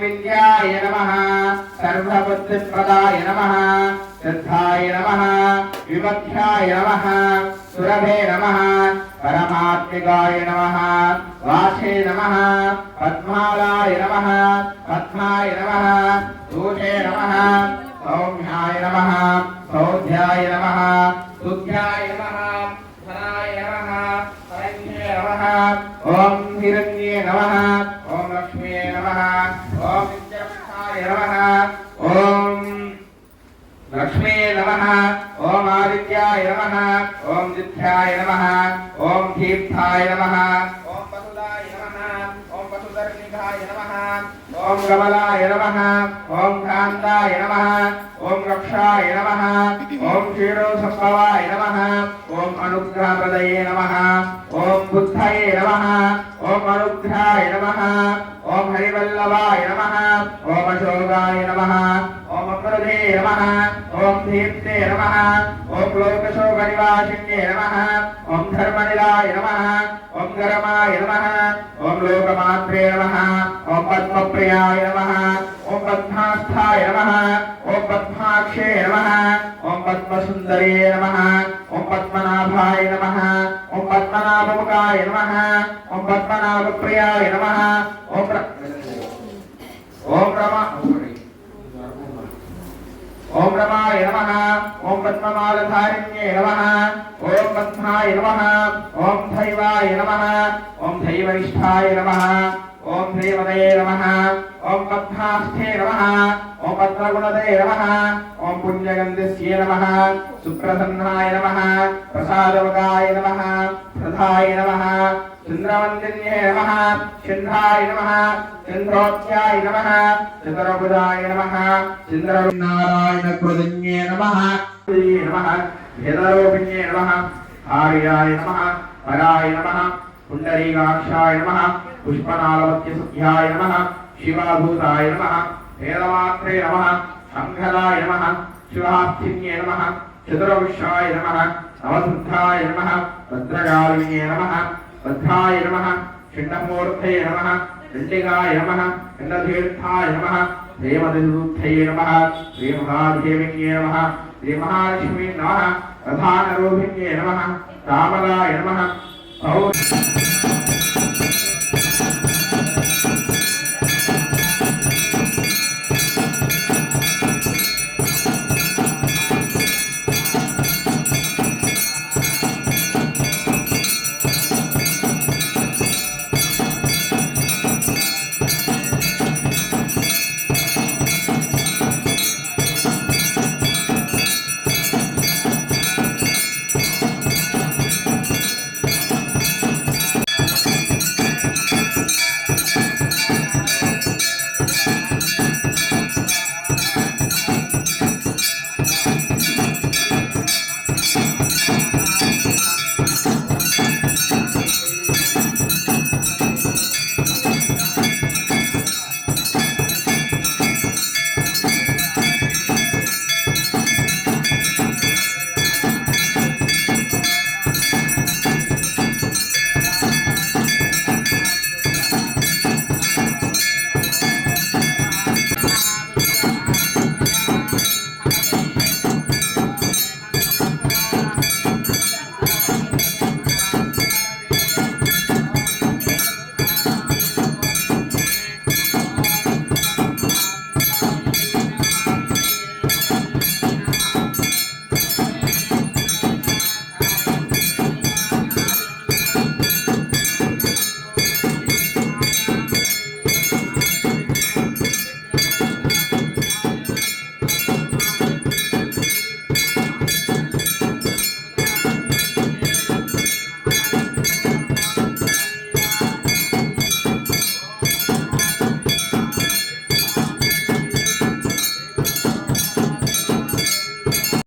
विद्याय नमः सर्वबुद्धिप्रदाय नमः सिद्धाय नमः विमध्याय नमः सुरभे नमः परमात्मिकाय नमः वासे नमः पद्मालाय नमः पद्माय नमः दूषे नमः सौम्याय नमः सौध्याय नमः सुध्याय नमः धनाय नमः परञ्जे नमः ओम हिरण्ये नमः ओम लक्ष्म्ये नमः ओम विद्याय नमः ओम लक्ष्मी नमः ओम आदित्याय नमः ओम दित्याय नमः ओम दीप्ताय नमः ओम वसुदाय नमः ओम वसुधर्निकाय नमः ओम कमलाय नमः ओम कान्ताय नमः ओम रक्षाय नमः ओम क्षीरोत्सवाय नमः ओम अनुग्रहप्रदये नमः ओम बुद्धये नमः ओम अनुग्रहाय नमः ओम हरिवल्लभाय नमः ओम अशोकाय नमः ओम अमृते नमः ओम दीप्ते नमः ओम लोकशोकनिवासिन्ये नमः ओम धर्मनिलाय नमः ओम गरमाय नमः ओम लोकमात्रे नमः ओम पद्मप्रियाय नमः ओम पद्मास्थाय नमः ओम पद्माक्षे नमः ओम पद्मसुन्दरे नमः ओम पद्मनाभाय नमः ओम पद्मनाभमुखाय नमः ओम पद्मनाभप्रियाय नमः ओम रमाय नमः ओम पद्ममालधारिण्ये नमः ओम पद्माय नमः ओम दैवाय नमः ओम दैवनिष्ठाय नमः ओम देवदये नमः ओम पद्मास्थे नमः ओम पद्मगुणदये नमः ओम पुण्यगन्धस्ये नमः सुप्रसन्नाय नमः प्रसादवगाय नमः प्रधाय नमः चन्द्रवन्दिन्ये नमः चन्द्राय नमः चन्द्रोत्याय नमः चतुर्भुजाय नमः चन्द्रनारायणकृतन्ये नमः नमः भेदरूपिण्ये नमः आर्याय नमः पराय नमः पुण्डरीकाक्षाय नमः पुष्पनालवत्यसुभ्याय नमः शिवाभूताय नमः वेदमात्रे नमः शङ्खराय नमः शिवास्तिन्ये नमः चतुर्वृक्षाय नमः नवसुद्धाय नमः भद्रकालिन्ये नमः भद्राय नमः षण्डमूर्तये नमः चण्डिकाय नमः चण्डतीर्थाय नमः श्रीमतिसूक्तये नमः श्रीमहादेविन्ये नमः श्रीमहालक्ष्मी नमः प्रधानरूपिण्ये नमः रामलाय नमः